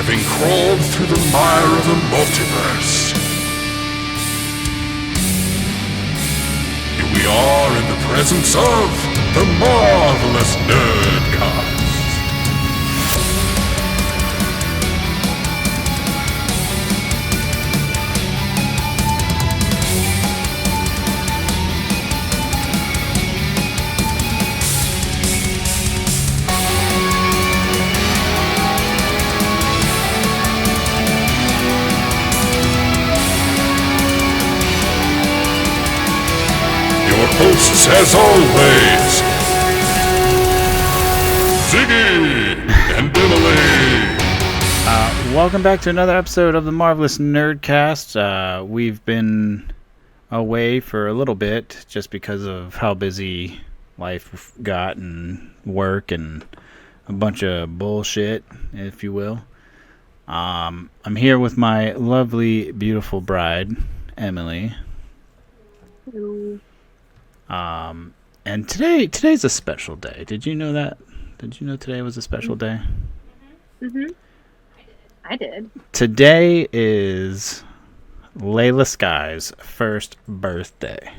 having crawled through the mire of the multiverse. Here we are in the presence of the Marvelous Nerdcast. Hosts, as always, Ziggy and Emily. Welcome back to another episode of the Marvelous Nerdcast. We've been away for a little bit just because of how busy life got and work and a bunch of bullshit, if you will. I'm here with my lovely, beautiful bride, Emily. Hello. And today's a special day. Did you know that? Did you know today was a special day? Mm-hmm. I did. Today is Layla Sky's first birthday.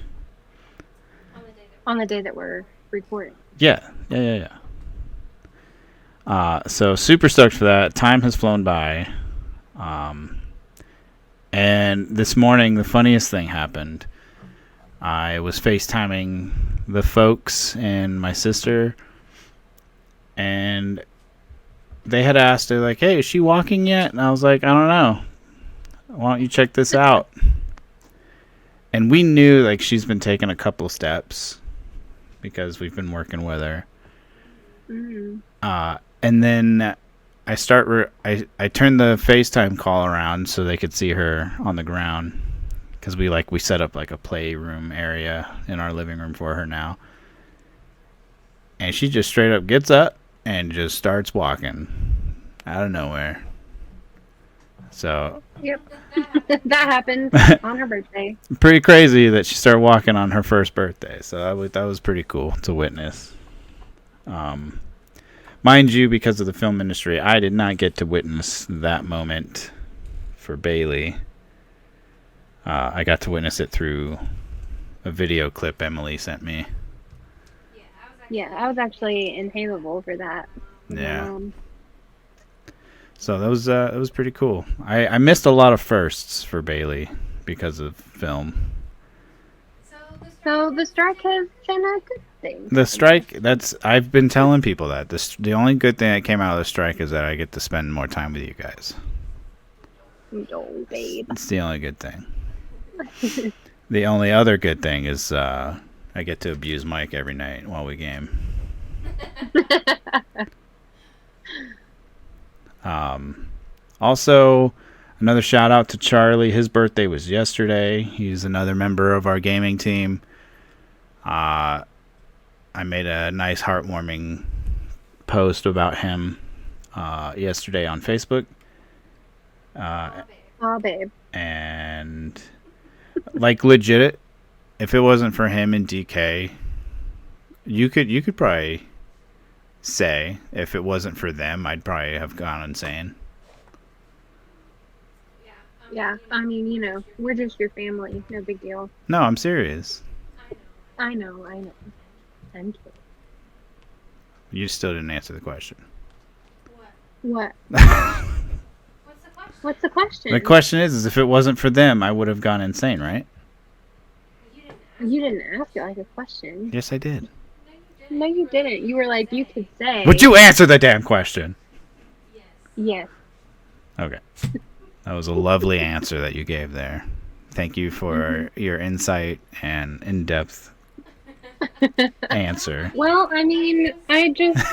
On the day that we're recording. Yeah. So super stoked for that. Time has flown by. And this morning, the funniest thing happened. I was FaceTiming the folks and my sister, and they had asked, they're like, hey, is she walking yet? And I was like, I don't know. Why don't you check this out? And we knew, like, she's been taking a couple steps because we've been working with her. Mm. And then I turned the FaceTime call around so they could see her on the ground. Because we set up like a playroom area in our living room for her now. And she just straight up gets up and just starts walking out of nowhere. So. Yep. That happened on her birthday. Pretty crazy that she started walking on her first birthday. So that was pretty cool to witness. Mind you, because of the film industry, I did not get to witness that moment for Bailey. I got to witness it through a video clip Emily sent me. Yeah, I was actually in Halo for that. Yeah. So that was pretty cool. I missed a lot of firsts for Bailey because of film. So the strike has been a good thing. The strike, I've been telling people that. The only good thing that came out of the strike is that I get to spend more time with you guys. No, babe. It's the only good thing. The only other good thing is I get to abuse Mike every night while we game. Also, another shout out to Charlie. His birthday was yesterday. He's another member of our gaming team. I made a nice heartwarming post about him yesterday on Facebook. Oh, babe. And like legit, if it wasn't for him and DK, you could probably say if it wasn't for them, I'd probably have gone insane. Yeah, I mean, we're just your family. No big deal. No, I'm serious. I know. I'm kidding. You still didn't answer the question. What? What's the question? The question is if it wasn't for them, I would have gone insane, right? You didn't ask it like a question. Yes, I did. No, you didn't. You were like, you could say. Would you answer the damn question? Yes. Okay. That was a lovely answer that you gave there. Thank you for your insight and in-depth answer. Well, I mean, I just,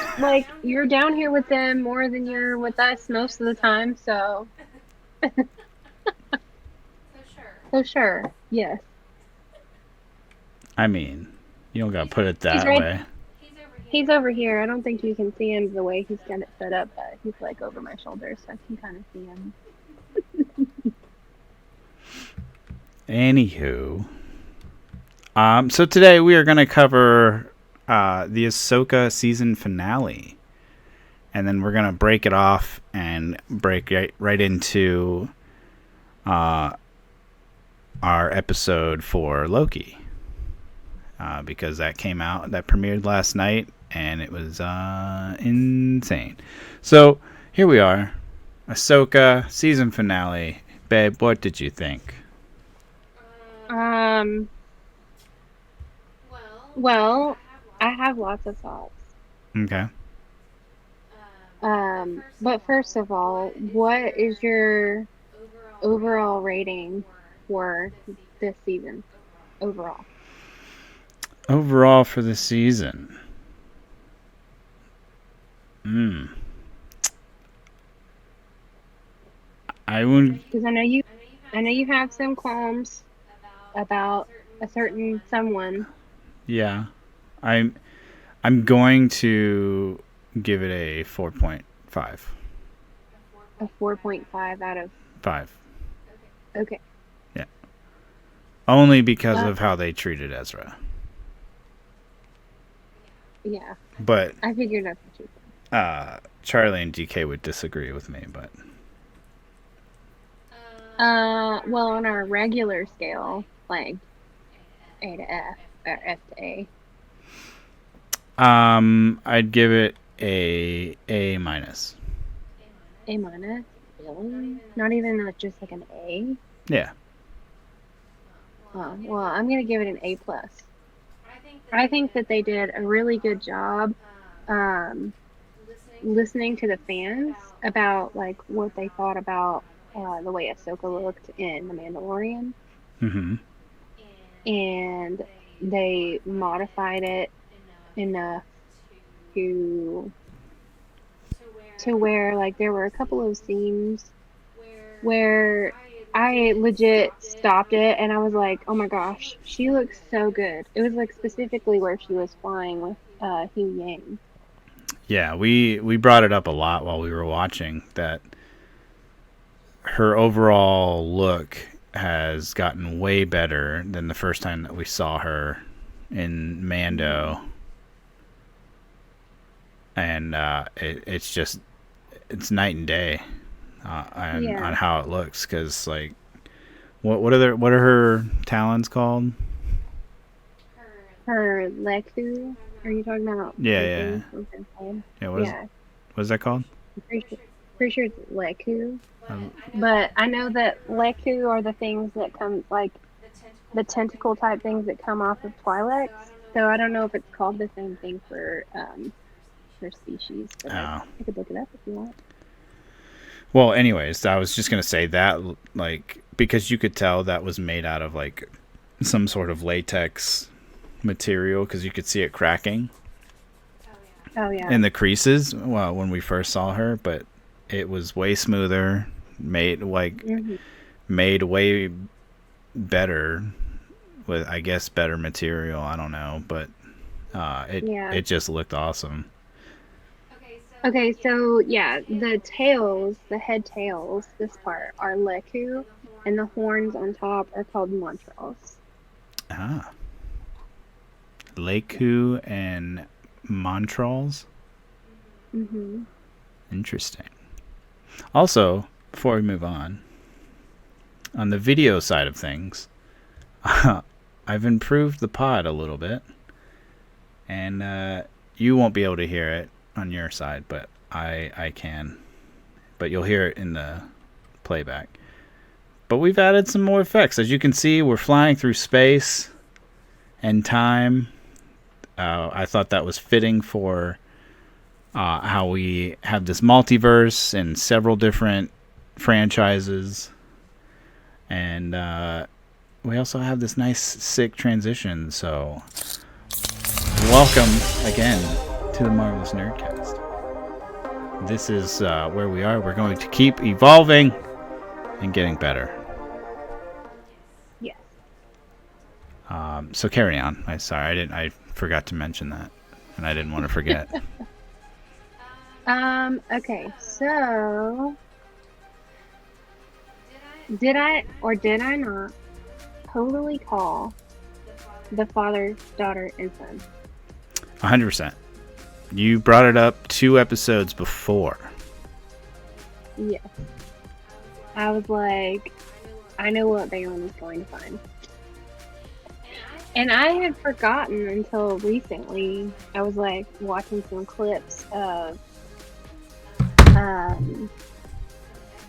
you're down here with them more than you're with us most of the time, so. So sure, yes. I mean, you don't gotta put it that way. He's over here. I don't think you can see him the way he's got it set up, but he's over my shoulder, so I can kind of see him. Anywho, so today we are going to cover the AHSOKA season finale, and then we're gonna break it off and break right into our episode for Loki, because that premiered last night, and it was insane. So here we are, AHSOKA season finale. Babe, what did you think? Well, I have lots of thoughts. Okay. But first of all, what is your overall rating for this season? Overall. Overall for the season. I would. Because I know you have some qualms about a certain someone. Yeah, I'm going to give it a 4.5. A 4.5 out of 5. Okay. Yeah. Only because of how they treated Ezra. Yeah. But I figured that's what you said. Charlie and DK would disagree with me, but Well, on our regular scale, like A to F or F to A. I'd give it a minus. A minus? Really? Not even just like an A? Yeah. Oh, well, I'm gonna give it an A plus. I think that they did a really good job listening to the fans about like what they thought about the way Ahsoka looked in The Mandalorian. Mm-hmm. And they modified it enough to where like there were a couple of scenes where I legit stopped it and I was like, oh my gosh, she looks so good. It was like specifically where she was flying with Hugh Yang. Yeah, we brought it up a lot while we were watching that her overall look has gotten way better than the first time that we saw her in Mando. And it's night and day on how it looks, because like what are her talons called? Her Leku? Are you talking about? Yeah. What is that called? I'm pretty sure it's Leku. But I know that Leku are the things that come, like the tentacle type things that come off of Twi'leks. So I don't know if it's called the same thing for her species. But I could look it up if you want. Well, anyways, I was just gonna say that, like, because you could tell that was made out of like some sort of latex material, because you could see it cracking. Oh yeah. In the creases, well, when we first saw her, but it was way smoother, made way better with, I guess, better material. I don't know, but it just looked awesome. Okay, so yeah, the head tails, this part are Leku, and the horns on top are called Montrals. Leku and Montrals? Mm-hmm. Interesting. Also, before we move on the video side of things, I've improved the pod a little bit, and you won't be able to hear it on your side, but I can. But you'll hear it in the playback. But we've added some more effects. As you can see, we're flying through space and time. I thought that was fitting for how we have this multiverse and several different franchises. And we also have this nice, sick transition. So, welcome again to the Marvelous Nerdcast. This is where we are. We're going to keep evolving and getting better. Yes. So carry on. I forgot to mention that, and I didn't want to forget. Okay, so did I or did I not totally call the father, daughter, and son? 100%. You brought it up 2 episodes before. Yes. I was like, I know what Balin is going to find. And I had forgotten until recently. I was like watching some clips of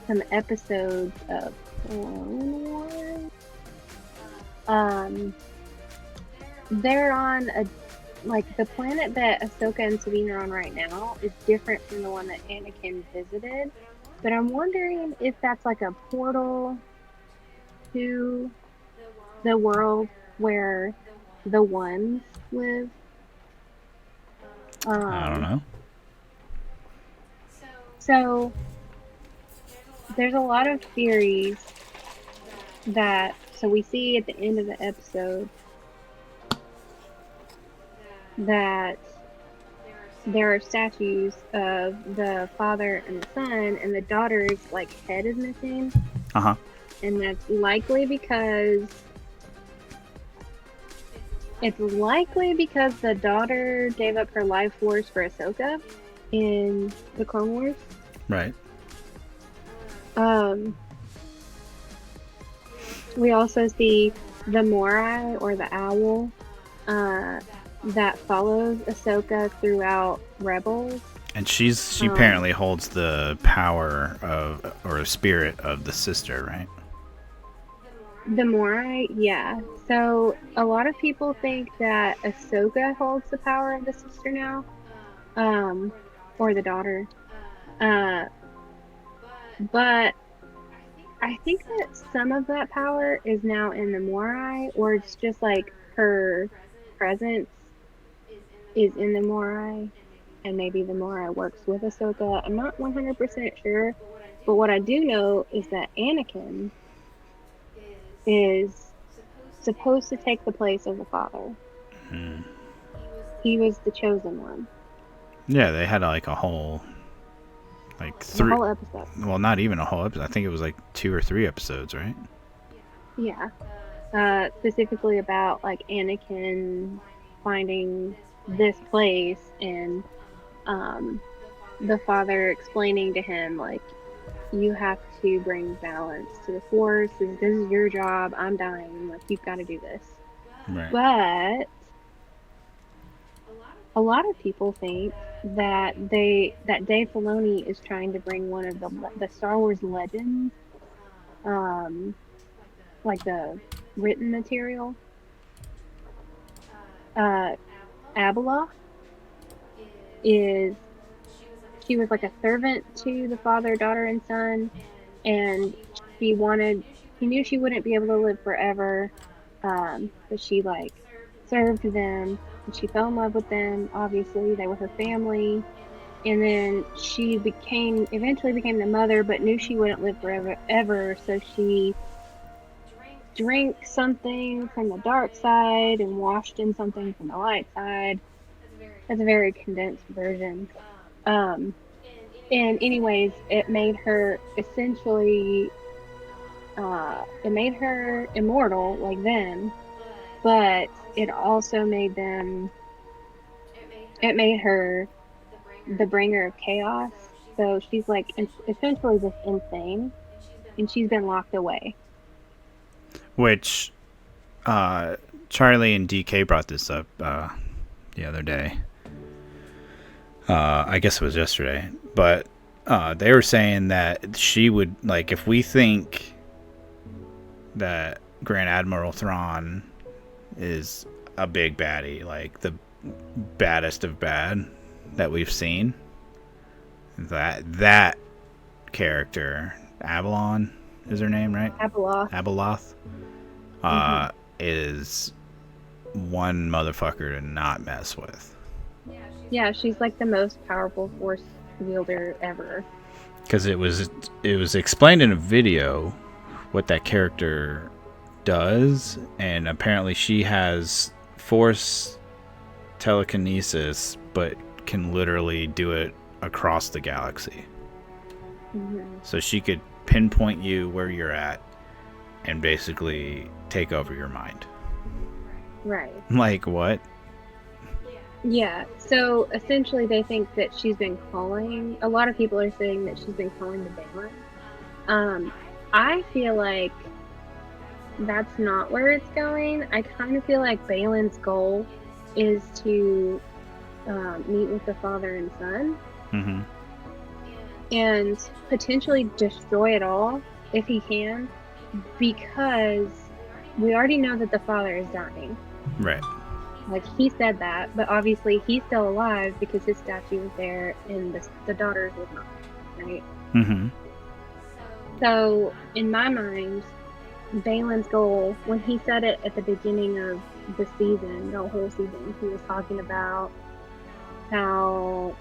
some episodes of Clone Wars. They're on the planet that Ahsoka and Sabine are on right now is different from the one that Anakin visited. But I'm wondering if that's like a portal to the world where the ones live. I don't know. So there's a lot of theories so we see at the end of the episode that there are statues of the father and the son, and the daughter's head is missing. Uh-huh. And that's likely because the daughter gave up her life force for Ahsoka in the Clone Wars. Right. We also see the Morai, or the owl, that follows Ahsoka throughout Rebels. And she apparently holds the power of, or spirit of, the sister, right? The Morai, yeah. So a lot of people think that Ahsoka holds the power of the sister now, or the daughter. But I think that some of that power is now in the Morai, or it's just her presence is in the Morai, and maybe the Morai works with Ahsoka. I'm not 100% sure, but what I do know is that Anakin is supposed to take the place of the father. He was the chosen one. Yeah, they had a whole the whole episode. Well, not even a whole episode. I think it was 2 or 3 episodes, right? Yeah. Specifically about Anakin finding this place, and the father explaining to him you have to bring balance to the Force. This is your job. I'm dying. You've got to do this. Right. But a lot of people think that Dave Filoni is trying to bring one of the Star Wars legends, the written material. Abeloth she was a servant to the father, daughter, and son, and she knew she wouldn't be able to live forever, but she served them, and she fell in love with them. Obviously, they were her family, and then she eventually became the mother, but knew she wouldn't live forever ever, so she drank something from the dark side and washed in something from the light side. That's a very condensed version. And anyways, it made her essentially, it made her immortal like them, but it also made her the bringer of chaos. So she's essentially just insane, and she's been locked away. Which, Charlie and DK brought this up the other day. I guess it was yesterday, but they were saying that she would, if we think that Grand Admiral Thrawn is a big baddie, the baddest of bad that we've seen, that character, Avalon is her name, right? Abeloth. Is one motherfucker to not mess with. Yeah, she's the most powerful Force wielder ever. Because it was explained in a video what that character does, and apparently she has Force telekinesis, but can literally do it across the galaxy. So she could pinpoint you where you're at and basically take over your mind. Right. What? Yeah, so essentially they think that she's been calling. A lot of people are saying that she's been calling the Balin. I feel like that's not where it's going. I kind of feel like Balin's goal is to meet with the father and son Mm-hmm. and potentially destroy it all if he can, because we already know that the father is dying. Right. Like, he said that, but obviously he's still alive because his statue was there and the daughter's was not, right? Mm-hmm. So, in my mind, Balin's goal, when he said it at the beginning of the season, the whole season, he was talking about how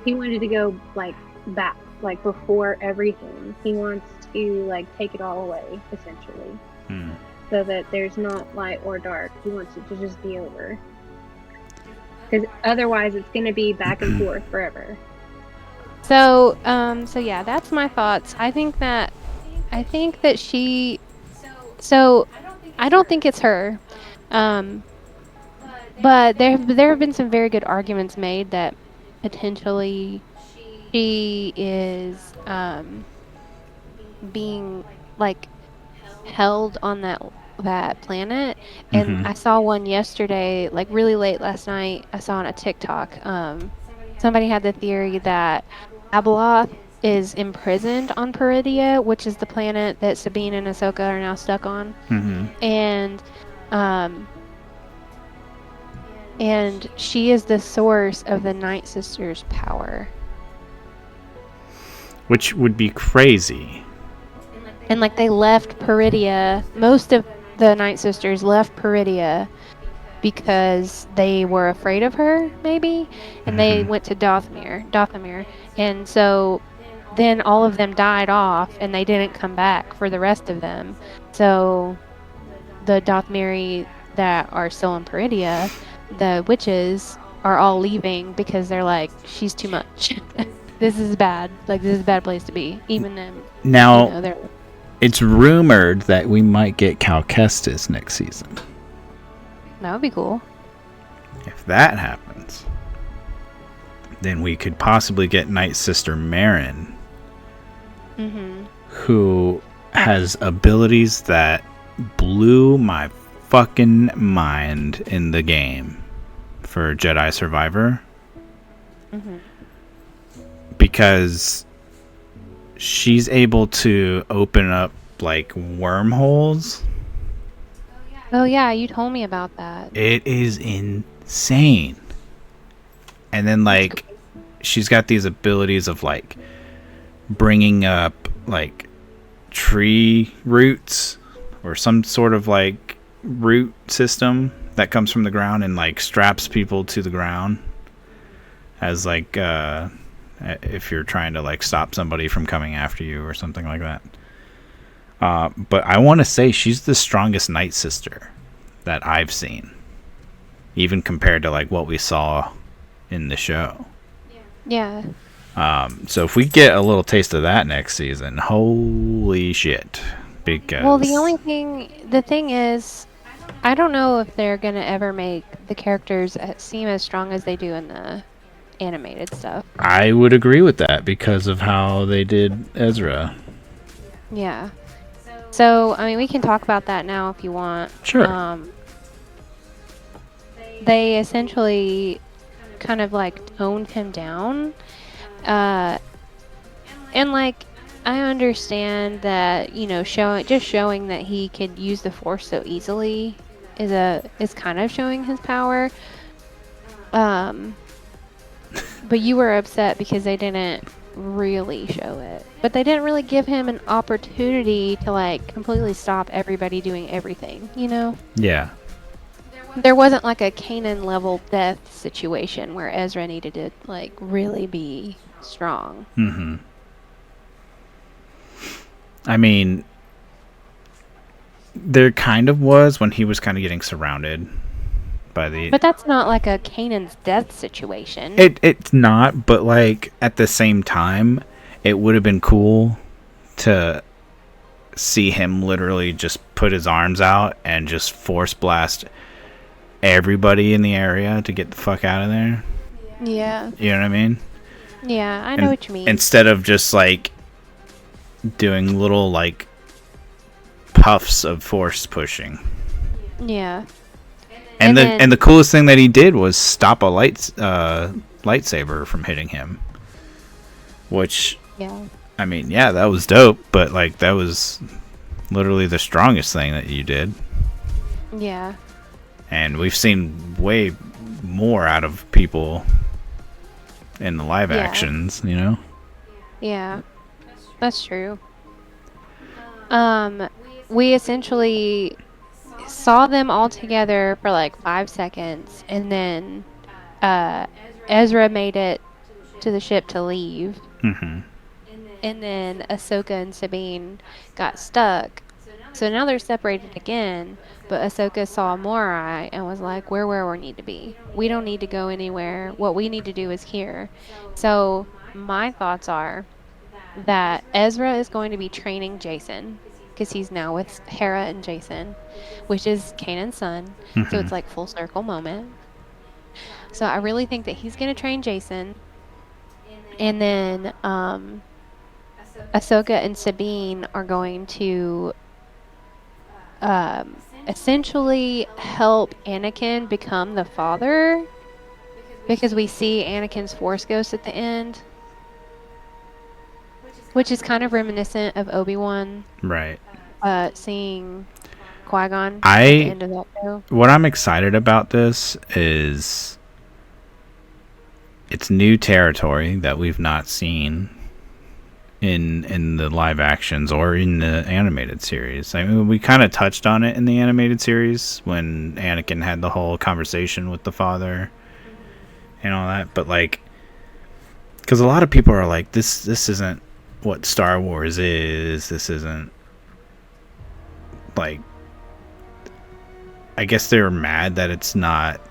he wanted to go, like, back, like, before everything. He wants to, like, take it all away, essentially. Mm. So that there's not light or dark. He wants it to just be over. Because otherwise it's going to be back and forth forever. So yeah, that's my thoughts. I think that she. So I don't think it's her. But there have been some very good arguments made that potentially she is being like held on that planet. And Mm-hmm. I saw one yesterday, like really late last night. I saw on a TikTok. Somebody had the theory that Abeloth is imprisoned on Peridia, which is the planet that Sabine and Ahsoka are now stuck on. Mm-hmm. And she is the source of the Night Sisters' power. Which would be crazy. And like they left Peridia, most of the Night Sisters left Peridia because they were afraid of her, maybe, and they went to Dothamir. And so then all of them died off and they didn't come back for the rest of them. So the Dothmiri that are still in Peridia, the witches are all leaving because they're like, she's too much. This is bad. Like, this is a bad place to be. Even them. Now, You know, they're... it's rumored that we might get Cal Kestis next season. That would be cool. If that happens, then we could possibly get Night Sister Marin, who has abilities that blew my fucking mind in the game for Jedi Survivor. Because she's able to open up like wormholes. Oh yeah, you told me about that. It is insane. And then like she's got these abilities of like bringing up like tree roots or some sort of like root system that comes from the ground and like straps people to the ground as like if you're trying to like stop somebody from coming after you or something like that. But I want to say she's the strongest Night Sister that I've seen, even compared to like what we saw in the show. Yeah. So if we get a little taste of that next season, holy shit. Because Well, the thing is, I don't know if they're going to ever make the characters seem as strong as they do in the animated stuff. I would agree with that because of how they did Ezra. Yeah. So, I mean, we can talk about that now if you want. Sure. They essentially kind of like toned him down. And like, I understand that, you know, showing that he could use the Force so easily is kind of showing his power. But you were upset because they didn't really show it. But they didn't really give him an opportunity to like completely stop everybody doing everything, you know? Yeah. There wasn't like a Kanan level death situation where Ezra needed to like really be strong. Mm-hmm. I mean, there kind of was when he was kind of getting surrounded by the... But that's not like a Kanan's death situation. It's not, but like at the same time, it would have been cool to see him literally just put his arms out and just force blast everybody in the area to get the fuck out of there. Yeah. You know what I mean? Yeah, I know what you mean. Instead of just like doing little like puffs of force pushing. Yeah. And the coolest thing that he did was stop a lightsaber from hitting him. Which, yeah. I mean, yeah, that was dope, but like that was literally the strongest thing that you did. Yeah. And we've seen way more out of people in the live actions, you know? Yeah. That's true. We essentially saw them all together for like 5 seconds, and then Ezra made it to the ship to leave. Mm-hmm. And then Ahsoka and Sabine got stuck. So now they're separated again, but Ahsoka saw Morai and was like, we're where we need to be. We don't need to go anywhere. What we need to do is here. So my thoughts are that Ezra is going to be training Jason, because he's now with Hera and Jason, which is Kanan's son. Mm-hmm. So it's like full circle moment. So I really think that he's going to train Jason. And then Ahsoka and Sabine are going to essentially help Anakin become the father, because we see Anakin's Force Ghost at the end, which is kind of reminiscent of Obi-Wan. Right. Seeing Qui-Gon at the end of that show. What I'm excited about this is it's new territory that we've not seen in the live actions or in the animated series. I mean, we kind of touched on it in the animated series when Anakin had the whole conversation with the father and all that, but like, because a lot of people are like, this isn't what Star Wars is. This isn't, like, I guess they're mad that it's not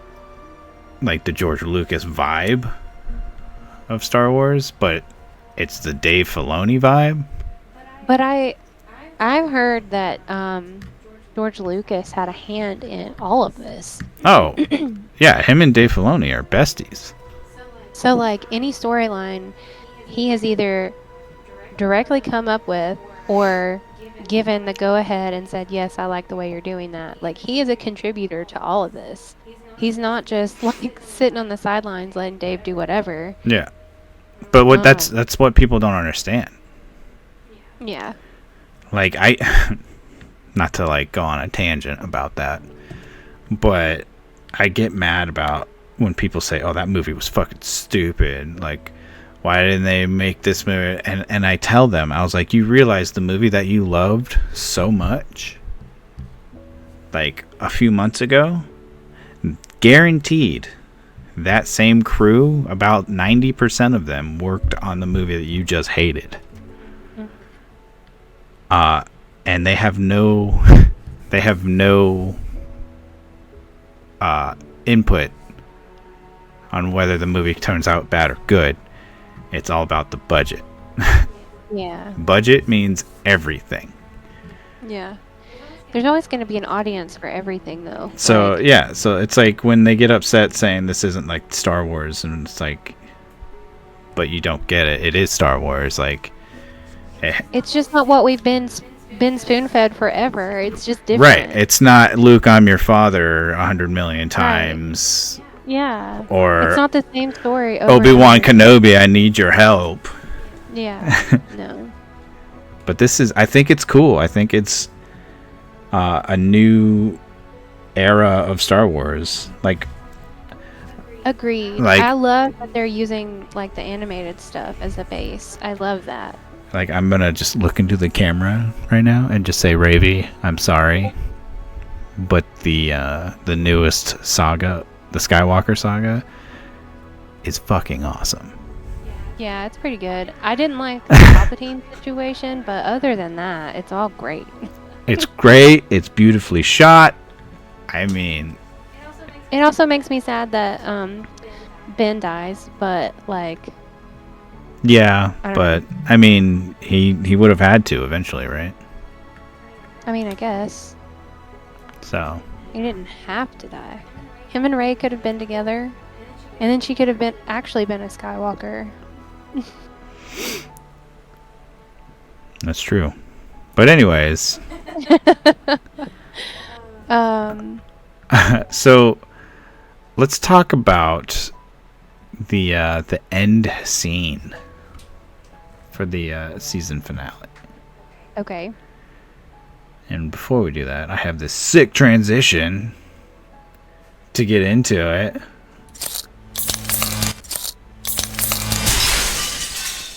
like the George Lucas vibe of Star Wars, but it's the Dave Filoni vibe. But I've heard that George Lucas had a hand in all of this. Oh, yeah, him and Dave Filoni are besties. So like any storyline, he has either directly come up with or given the go-ahead and said, yes, I like the way you're doing that. Like, he is a contributor to all of this. He's not just like sitting on the sidelines letting Dave do whatever. Yeah. But what that's what people don't understand. Yeah. Like, not to like go on a tangent about that, but I get mad about when people say, "Oh, that movie was fucking stupid." Like, why didn't they make this movie? And I tell them, I was like, you realize the movie that you loved so much, like a few months ago, guaranteed that same crew, about 90% of them worked on the movie that you just hated. And they have no input on whether the movie turns out bad or good. It's all about the budget. Yeah. Budget means everything. Yeah. There's always going to be an audience for everything, though. So, like, yeah. So, it's like when they get upset saying this isn't like Star Wars, and it's like, but you don't get it. It is Star Wars. Like, it's just not what we've been spoon-fed forever. It's just different. Right. It's not Luke, I'm your father 100 million times. Right. Yeah. Or it's not the same story over Obi-Wan and over. Kenobi, I need your help. Yeah. No. But I think it's cool. I think it's a new era of Star Wars. Like, agreed. Like, I love that they're using like the animated stuff as a base. I love that. Like, I'm gonna just look into the camera right now and just say, Ravi, I'm sorry, but the newest saga, the Skywalker saga, is fucking awesome. Yeah, it's pretty good. I didn't like the Palpatine situation, but other than that, it's all great. It's great. It's beautifully shot. I mean, it also makes me sad that Ben dies, but like, yeah, I don't but know. I mean, he would have had to eventually, right? I mean, I guess So he didn't have to die. Him and Rey could have been together, and then she could have actually been a Skywalker. That's true. But anyways, so let's talk about the end scene for the season finale. Okay. And before we do that, I have this sick transition to get into it.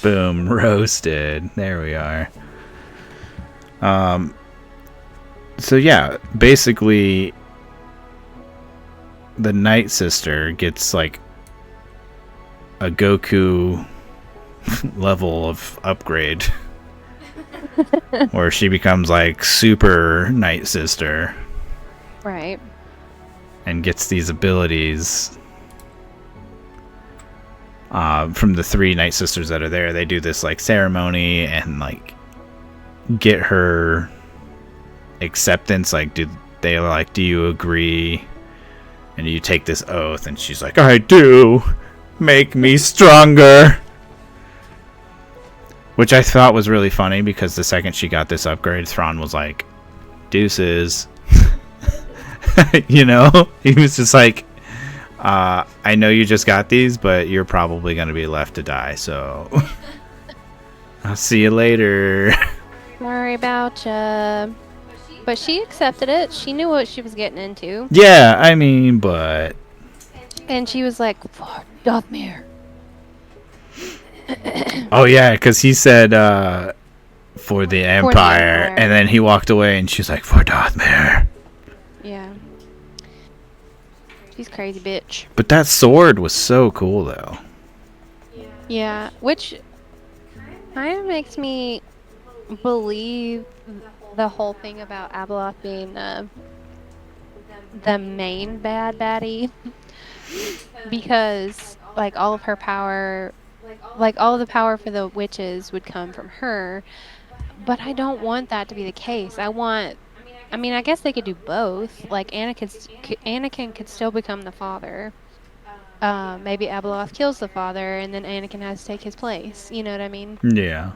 Boom, roasted. There we are. So yeah, basically the Night Sister gets like a Goku level of upgrade where she becomes like super Night Sister. Right. And gets these abilities from the 3 Night Sisters that are there. They do this like ceremony and like get her acceptance. Like, do you agree? And you take this oath, and she's like, I do. Make me stronger. Which I thought was really funny because the second she got this upgrade, Thrawn was like, deuces. You know? He was just like, I know you just got these, but you're probably going to be left to die, so I'll see you later. Sorry about ya. But she accepted it. She knew what she was getting into. Yeah, I mean, but... And she was like, for Dothmere. Oh, yeah, because he said, for the Empire, and then he walked away, and she's like, for Dothmere. Yeah. She's crazy bitch. But that sword was so cool, though. Yeah, which kind of makes me believe the whole thing about Abeloth being the main bad baddie. Because, like, all of her power, like, all of the power for the witches would come from her. But I don't want that to be the case. I mean, I guess they could do both. Like, Anakin could still become the father. Maybe Abeloth kills the father, and then Anakin has to take his place. You know what I mean? Yeah.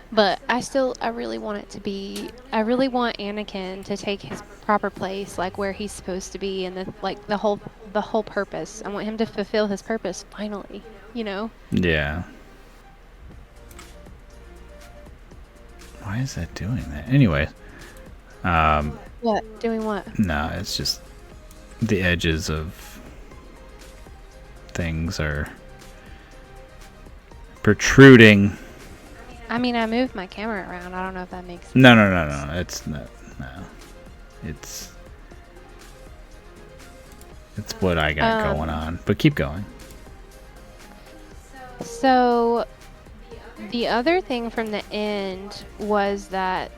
But I really want it to be. I really want Anakin to take his proper place, like where he's supposed to be, and the whole purpose. I want him to fulfill his purpose finally. You know? Yeah. Why is that doing that? Anyway. What? Doing what? No, it's just the edges of things are protruding. I mean, I moved my camera around. I don't know if that makes sense. No. It's not. No. It's what I got going on. But keep going. So, the other thing from the end was that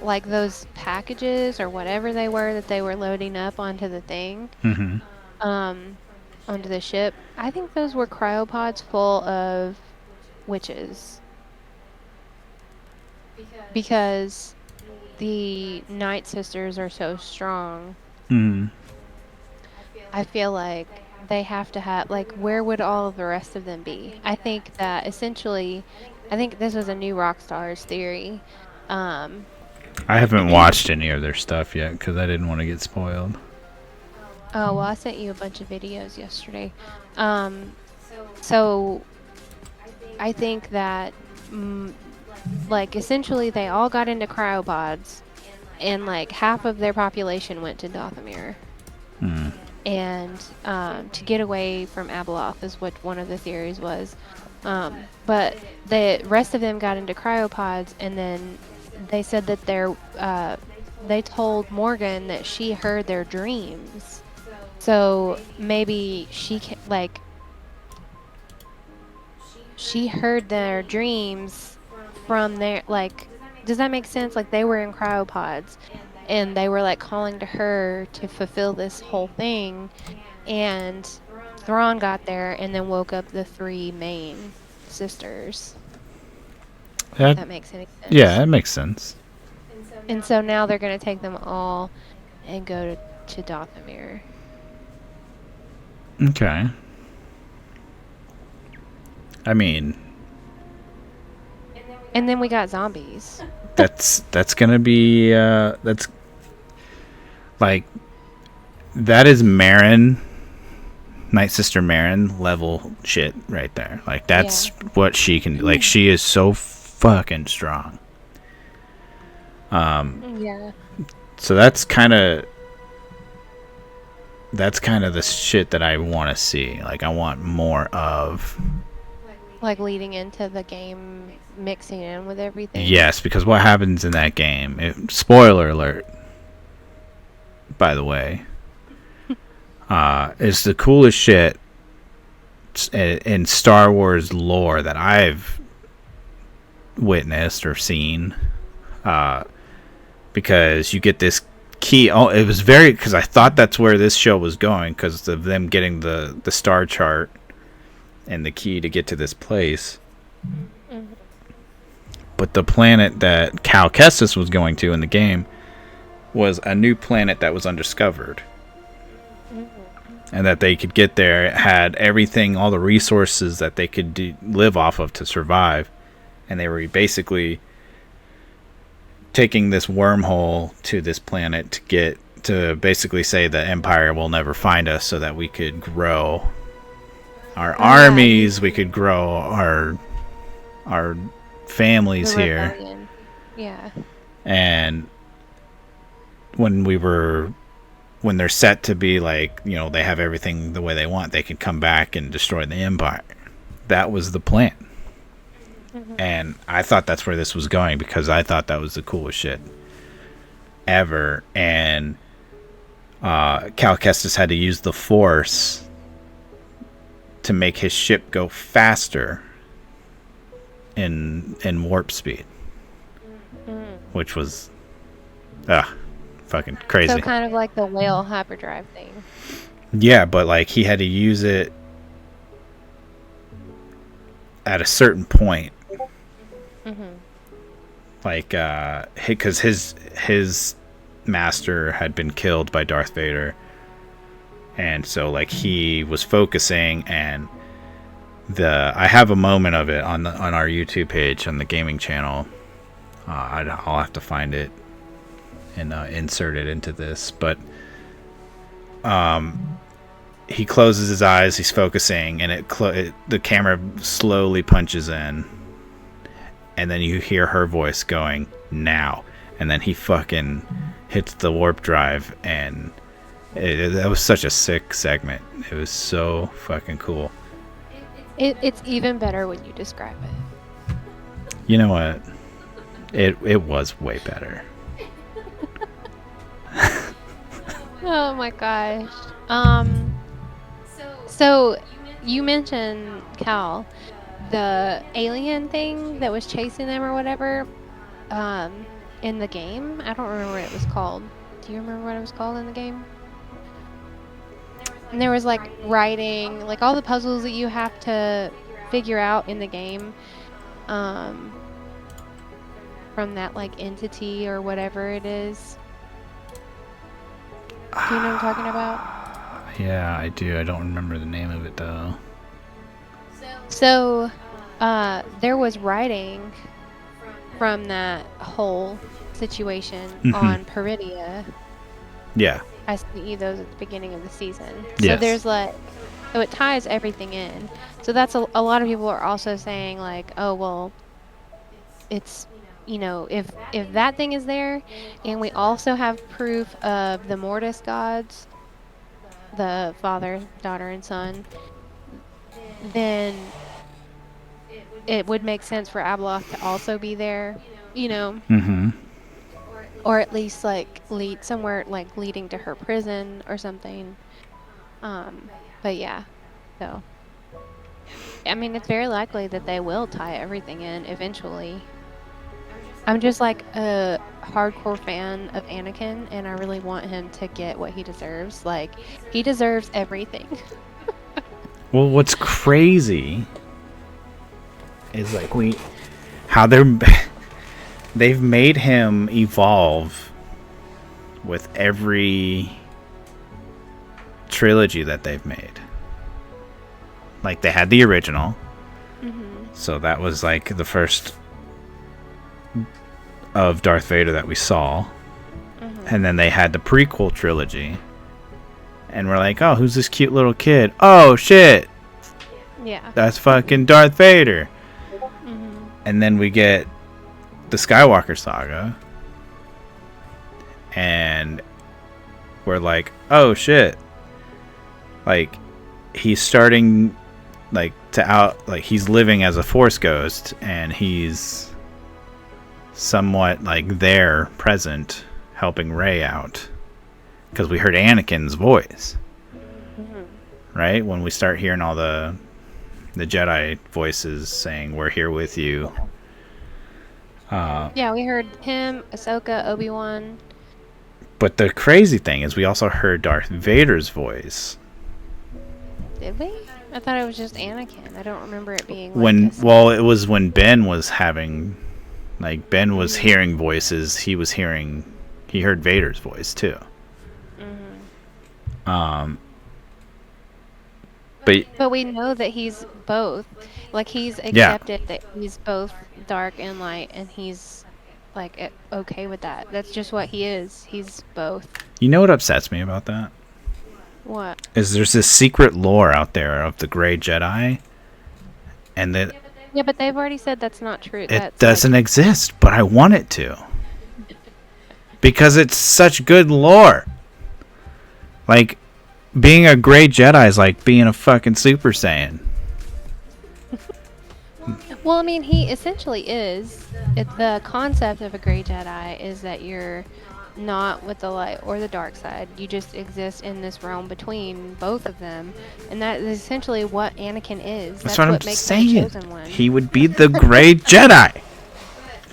like those packages or whatever they were that they were loading up onto the thing, onto the ship, I think those were cryopods full of witches. Because the Night Sisters are so strong. I feel like they have to have, like, where would all of the rest of them be? I think that essentially, I think this was a new Rockstar's theory. I haven't watched any of their stuff yet because I didn't want to get spoiled. Oh, well, I sent you a bunch of videos yesterday. So I think that, like, essentially they all got into cryopods, and, like, half of their population went to Dathomir. And to get away from Abeloth is what one of the theories was. But the rest of them got into cryopods, and then they said that they told Morgan that she heard their dreams. So maybe she heard their dreams from their, like, does that make sense? Like, they were in cryopods, and they were, like, calling to her to fulfill this whole thing, and Thrawn got there and then woke up the 3 main sisters. If that makes any sense. Yeah, it makes sense. And so now they're going to take them all and go to Dathomir. Okay. I mean, And then we got zombies. that's gonna be that's like that is Marin, Night Sister Marin level shit right there. Like that's what she can do. Like she is so fucking strong. Yeah. So that's kind of the shit that I want to see. Like I want more of. Like leading into the game, mixing in with everything. Yes, because what happens in that game? Spoiler alert. By the way, is the coolest shit in Star Wars lore that I've witnessed or seen. Because you get this key. Oh, it was because I thought that's where this show was going because of them getting the star chart and the key to get to this place. Mm-hmm. But the planet that Cal Kestis was going to in the game was a new planet that was undiscovered. Mm-hmm. And that they could get there. It had everything, all the resources that they could live off of to survive. And they were basically taking this wormhole to this planet to get to basically say the Empire will never find us so that we could grow our armies, we could grow our families here. Yeah. And when they're set to be like, you know, they have everything the way they want, they can come back and destroy the Empire. That was the plan. Mm-hmm. And I thought that's where this was going because I thought that was the coolest shit ever. And Cal Kestis had to use the Force to make his ship go faster in warp speed, which was fucking crazy. So kind of like the whale hyperdrive thing. Yeah, but like he had to use it at a certain point. Mm-hmm. Like because his master had been killed by Darth Vader. And so like he was focusing, and I have a moment of it on our YouTube page on the gaming channel. I'll have to find it and insert it into this, but he closes his eyes, he's focusing, and the camera slowly punches in, and then you hear her voice going now, and then he fucking hits the warp drive, and that was such a sick segment. It was so fucking cool. It's even better when you describe it. You know what? It was way better. Oh my gosh. So you mentioned Cal, the alien thing that was chasing them or whatever, in the game. I don't remember what it was called. Do you remember what it was called in the game? And there was like writing, like all the puzzles that you have to figure out in the game, from that like entity or whatever it is. Do you know what I'm talking about? Yeah, I do. I don't remember the name of it though. So, there was writing from that whole situation on Peridia. Yeah. I sent you those at the beginning of the season. Yes. So there's like, so it ties everything in. So that's a lot of people are also saying like, oh well, it's, you know, if that thing is there, and we also have proof of the Mortis gods, the Father, Daughter, and Son, then it would make sense for Abeloth to also be there, you know. Mm-hmm. Or at least like lead somewhere like leading to her prison or something. But yeah, so I mean, it's very likely that they will tie everything in eventually. I'm just like a hardcore fan of Anakin, and I really want him to get what he deserves. Like, he deserves everything. Well, what's crazy is like how they're they've made him evolve with every trilogy that they've made. Like, they had the original. So that was like the first of Darth Vader that we saw. And then they had the prequel trilogy. And we're like, oh, who's this cute little kid? Oh, shit. Yeah. That's fucking Darth Vader. And then we get the Skywalker saga. And we're like, oh, shit. Like, he's starting, like, he's living as a Force ghost, and he's somewhat, like, there, present, helping Rey out. Because we heard Anakin's voice. Right? When we start hearing all the Jedi voices saying, we're here with you. Yeah, we heard him, Ahsoka, Obi-Wan. But the crazy thing is we also heard Darth Vader's voice. Did we? I thought it was just Anakin. I don't remember it being It was when Ben was having, like, Ben was hearing voices. He heard Vader's voice too. But we know that he's both. Like, he's accepted that he's both dark and light, and he's, like, okay with that. That's just what he is. He's both. You know what upsets me about that? What? Is there's this secret lore out there of the Grey Jedi, and that Yeah, but they've already said that's not true. it doesn't exist, but I want it to. Because it's such good lore. Like, being a Grey Jedi is like being a fucking Super Saiyan. Well, I mean, he essentially is. The concept of a Grey Jedi is that you're not with the light or the dark side. You just exist in this realm between both of them, and that is essentially what Anakin is. That's what I'm makes saying. him the chosen one. He would be the Grey Jedi.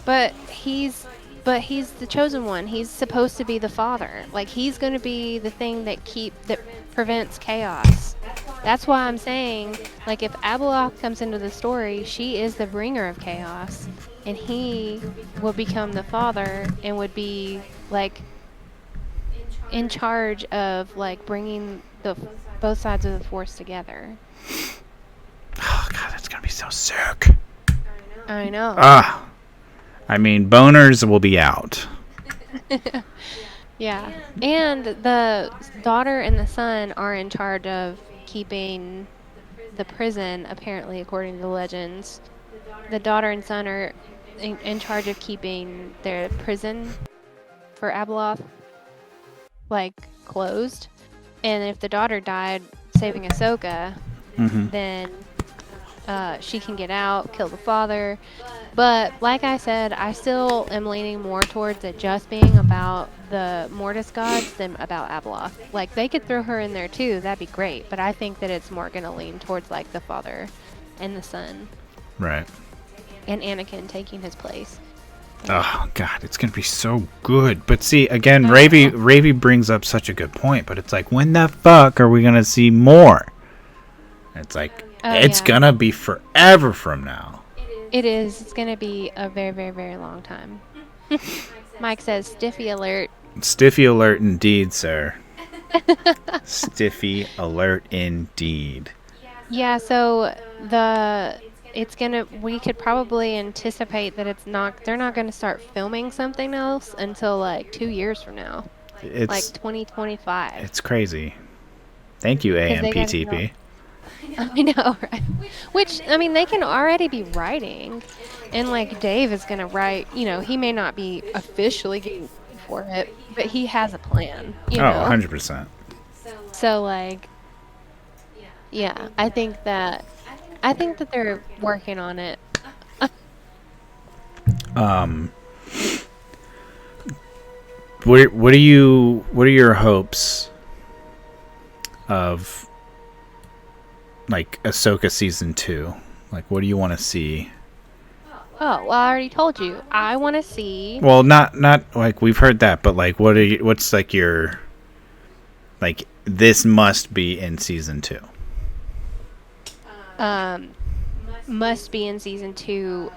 But he's the chosen one. He's supposed to be the father. Like, he's going to be the thing that prevents chaos. That's why I'm saying, like, if Abeloth comes into the story, she is the bringer of chaos, and he will become the father and would be, like, in charge of, like, bringing both sides of the Force together. Oh god, that's gonna be so sick. I know. I mean, boners will be out. Yeah. And the daughter and the son are in charge of keeping the prison, apparently, according to the legends. The daughter and son are in charge of keeping their prison for Abeloth, like, closed. And if the daughter died saving Ahsoka, then she can get out, kill the father. But like I said, I still am leaning more towards it just being about the Mortis gods than about Abeloth. Like, they could throw her in there too, that'd be great. But I think that it's more going to lean towards, like, the father and the son. Right. And Anakin taking his place. Oh god, it's gonna be so good. But see, again, Ravi brings up such a good point. But it's like, when the fuck are we gonna see more? It's like, it's gonna be forever from now. It is. It's going to be a very, very, very long time. Mike says, Stiffy alert. Stiffy alert indeed, sir. Stiffy alert indeed. Yeah, so we could probably anticipate that they're not going to start filming something else until, like, 2 years from now. It's like 2025. It's crazy. Thank you, AMPTP. I know, right? Which, I mean, they can already be writing. And, like, Dave is going to write, he may not be officially getting for it, but he has a plan, you know? 100%. So, like, yeah, I think that they're working on it. What are your hopes of, like, Ahsoka season 2? Like, what do you want to see? Oh, well, I already told you. I want to see. Well, not like we've heard that, but like, what's like your, like, this must be in season 2? Must be in season 2.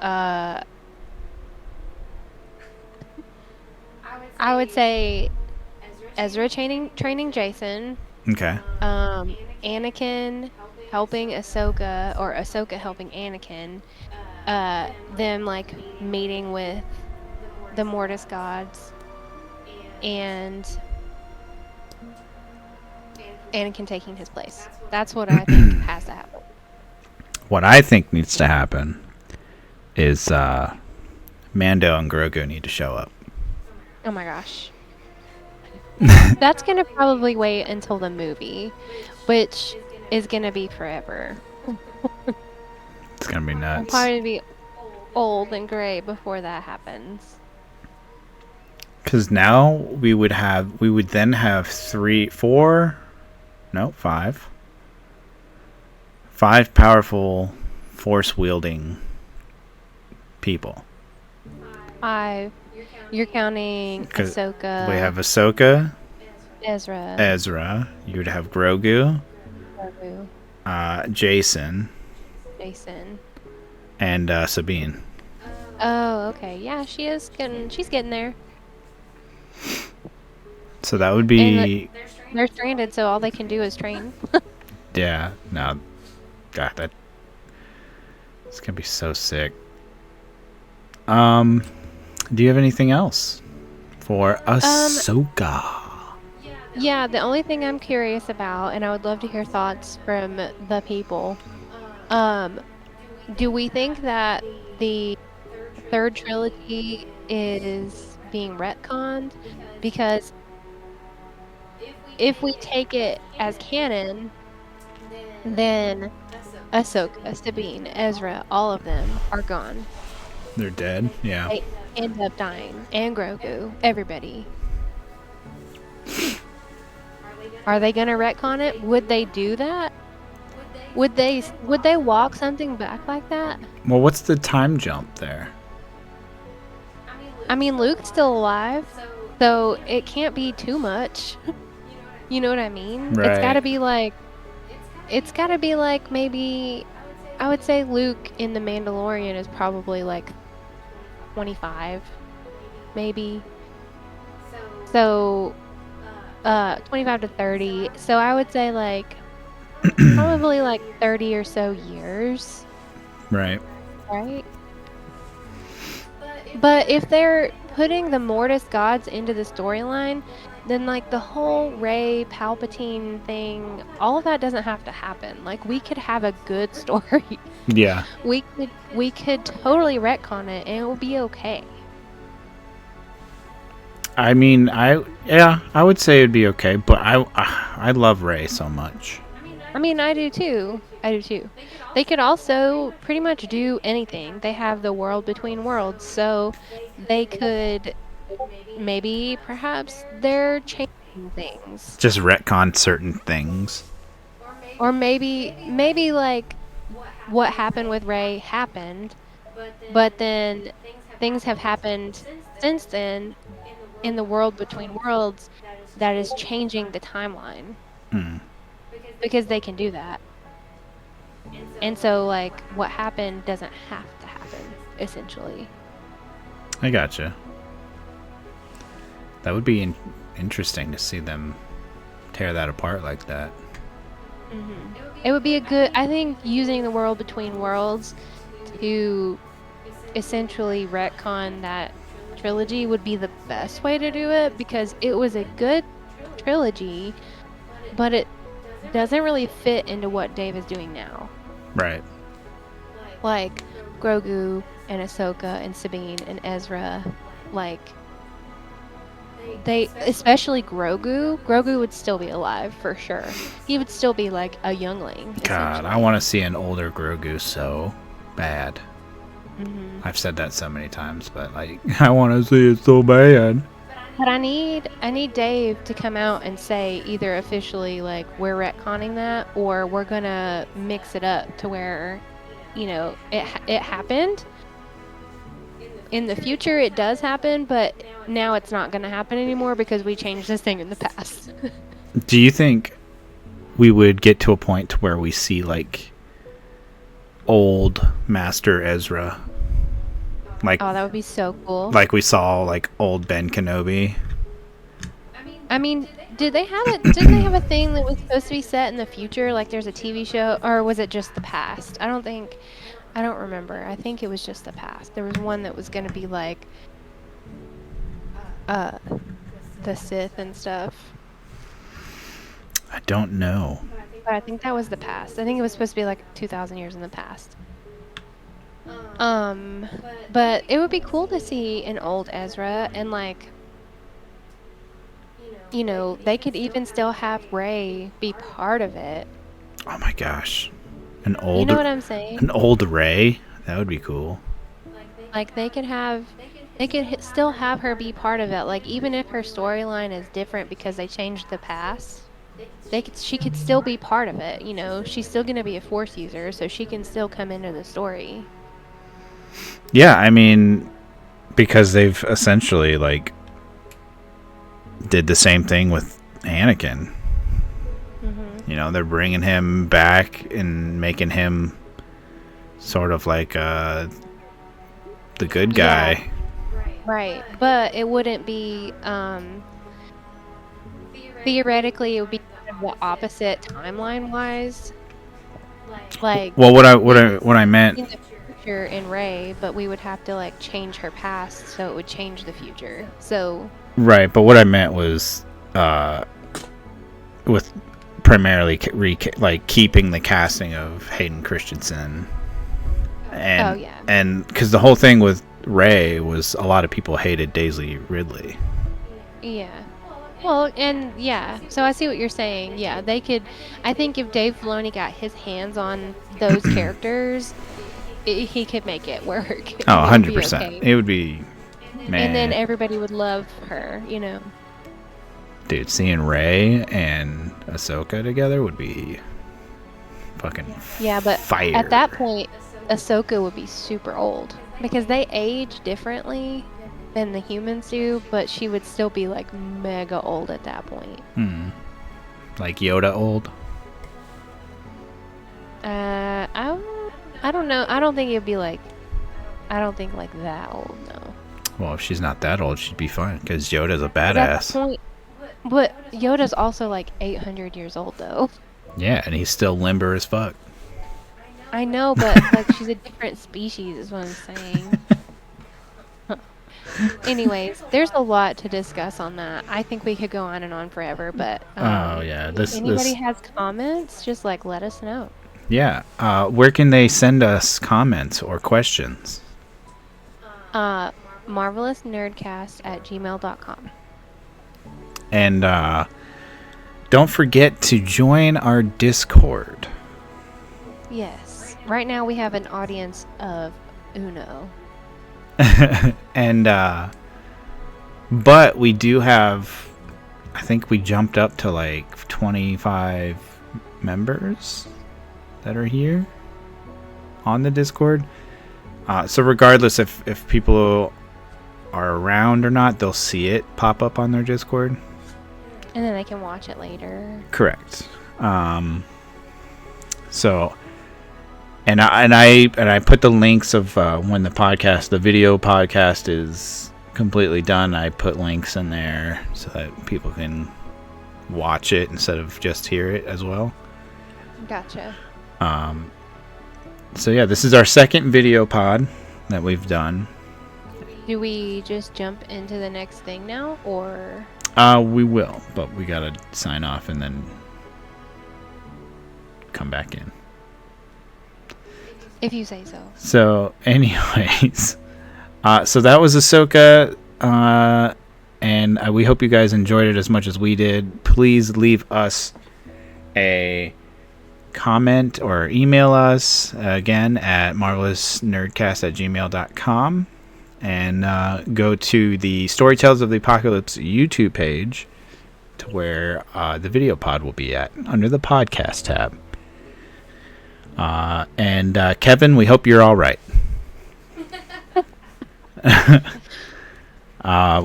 I would say Ezra training Jason, Okay. Anakin helping Ahsoka, or Ahsoka helping Anakin, them like meeting with the Mortis gods, and Anakin taking his place. That's what I think has to happen. What I think needs to happen is Mando and Grogu need to show up. Oh my gosh. That's going to probably wait until the movie, which is going to be forever. It's gonna be I'll nuts. probably be old and gray before that happens. Because now we would then have five powerful force wielding people. 5. You're counting 'Cause Ahsoka. We have Ahsoka, Ezra. You would have Grogu, Jason, Jason. and Sabine. Oh, okay. Yeah, she's getting there. So that would be They're stranded, so all they can do is train. yeah. No, God, it's gonna be so sick. Do you have anything else for Ahsoka? Yeah, the only thing I'm curious about, and I would love to hear thoughts from the people. Do we think that the third trilogy is being retconned? Because if we take it as canon, then Ahsoka, Sabine, Ezra, all of them are gone. They're dead. Yeah. They end up dying. And Grogu. Everybody. Are they gonna retcon it? Would they do that? Would they walk something back like that? Well, what's the time jump there? I mean, Luke's still alive, so it can't be too much. You know what I mean? Right. It's gotta be like maybe, I would say Luke in The Mandalorian is probably like 25, maybe. So, 25 to 30. So I would say like probably like 30 or so years, Right. right? But if they're putting the Mortis gods into the storyline, then like the whole Rey Palpatine thing, all of that doesn't have to happen. Like we could have a good story. Yeah. We could totally retcon it and it will be okay. I mean, I would say it'd be okay, but I love Rey so much. I mean, I do too. They could also pretty much do anything. They have the world between worlds, so they could perhaps they're changing things. Just retcon certain things. Or maybe like what happened with Rey happened, but then things have happened since then in the world between worlds that is changing the timeline. Because they can do that. And so like what happened doesn't have to happen, essentially. I gotcha. That would be interesting to see them tear that apart like that. It would be I think using the world between worlds to essentially retcon that trilogy would be the best way to do it, because it was a good trilogy, but it doesn't really fit into what Dave is doing now. Right. Like Grogu and Ahsoka and Sabine and Ezra, like they, especially Grogu would still be alive for sure. He would still be like a youngling. God, I want to see an older Grogu so bad. I've said that so many times, but like I want to see it so bad. But I need Dave to come out and say either officially like we're retconning that, or we're gonna mix it up to where, you know, it happened. In the future, it does happen, but now it's not gonna happen anymore because we changed this thing in the past. Do you think we would get to a point to where we see like old Master Ezra Like, Oh, that would be so cool. like we saw like old Ben Kenobi. I mean, did they have it? Didn't they have a thing that was supposed to be set in the future? Like there's a TV show, or was it just the past? I don't remember. I think it was just the past. There was one that was going to be like, uh, the Sith and stuff. I don't know. But I think that was the past. I think it was supposed to be like 2,000 years in the past. But it would be cool to see an old Ezra, and like, they could even still have Rey be part of it. Oh my gosh, an old. You know what I'm saying? An old Rey. That would be cool. Like they could still have her be part of it. Like even if her storyline is different because they changed the past, she could still be part of it. She's still gonna be a Force user, so she can still come into the story. Yeah, I mean, because they've essentially like did the same thing with Anakin. Mm-hmm. They're bringing him back and making him sort of like the good guy. Yeah. Right, but it wouldn't be. Theoretically, it would be kind of the opposite timeline-wise. Like, well, what I meant. In the future in Rey, but we would have to like change her past, so it would change the future. So. Right, but what I meant was, with primarily like keeping the casting of Hayden Christensen, and because the whole thing with Rey was a lot of people hated Daisy Ridley. Yeah. Well, and yeah, so I see what you're saying. Yeah, they could. I think if Dave Filoni got his hands on those characters, he could make it work. Oh, 100%. It would be. Man. And then everybody would love her, Dude, seeing Rey and Ahsoka together would be fucking but fire. At that point, Ahsoka would be super old because they age differently than the humans do, but she would still be like mega old at that point. Like Yoda old? I don't know. I don't think it'd be like. I don't think like that old. No. Well, if she's not that old, she'd be fine because Yoda's a badass. At that point, but Yoda's also like 800 years old though. Yeah, and he's still limber as fuck. I know, but like she's a different species is what I'm saying. Anyways, there's a lot to discuss on that. I think we could go on and on forever, but if anybody has comments, just like let us know. Yeah, where can they send us comments or questions? MarvelousNerdcast@gmail.com. And don't forget to join our Discord. Yes. Right now we have an audience of Uno. And but we do have, I think we jumped up to like 25 members that are here on the Discord. So regardless if people are around or not, they'll see it pop up on their Discord. And then they can watch it later. Correct. So, and I put the links of when the video podcast is completely done. I put links in there so that people can watch it instead of just hear it as well. Gotcha. So yeah, this is our second video pod that we've done. Do we just jump into the next thing now, or? We will, but we gotta sign off and then come back in. If you say so. So, anyways, so that was Ahsoka, and we hope you guys enjoyed it as much as we did. Please leave us a comment or email us again at marvelousnerdcast@gmail.com, and go to the Storytellers of the Apocalypse YouTube page to where the video pod will be at under the podcast tab. And Kevin, we hope you're all right.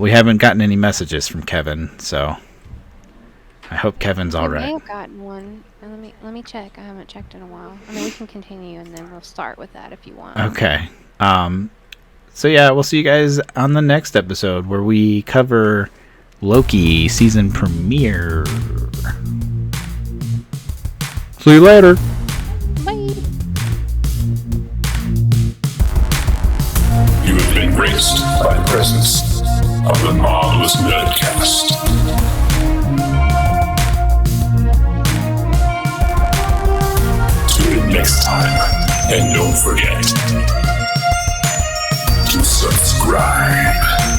We haven't gotten any messages from Kevin, so I hope Kevin's all right. I have gotten one. Let me check. I haven't checked in a while. I mean, we can continue and then we'll start with that if you want. Okay. So yeah, we'll see you guys on the next episode where we cover Loki season premiere. See you later. Bye. You have been graced by the presence of the Marvelous Nerdcast. Tune in next time, and don't forget to subscribe.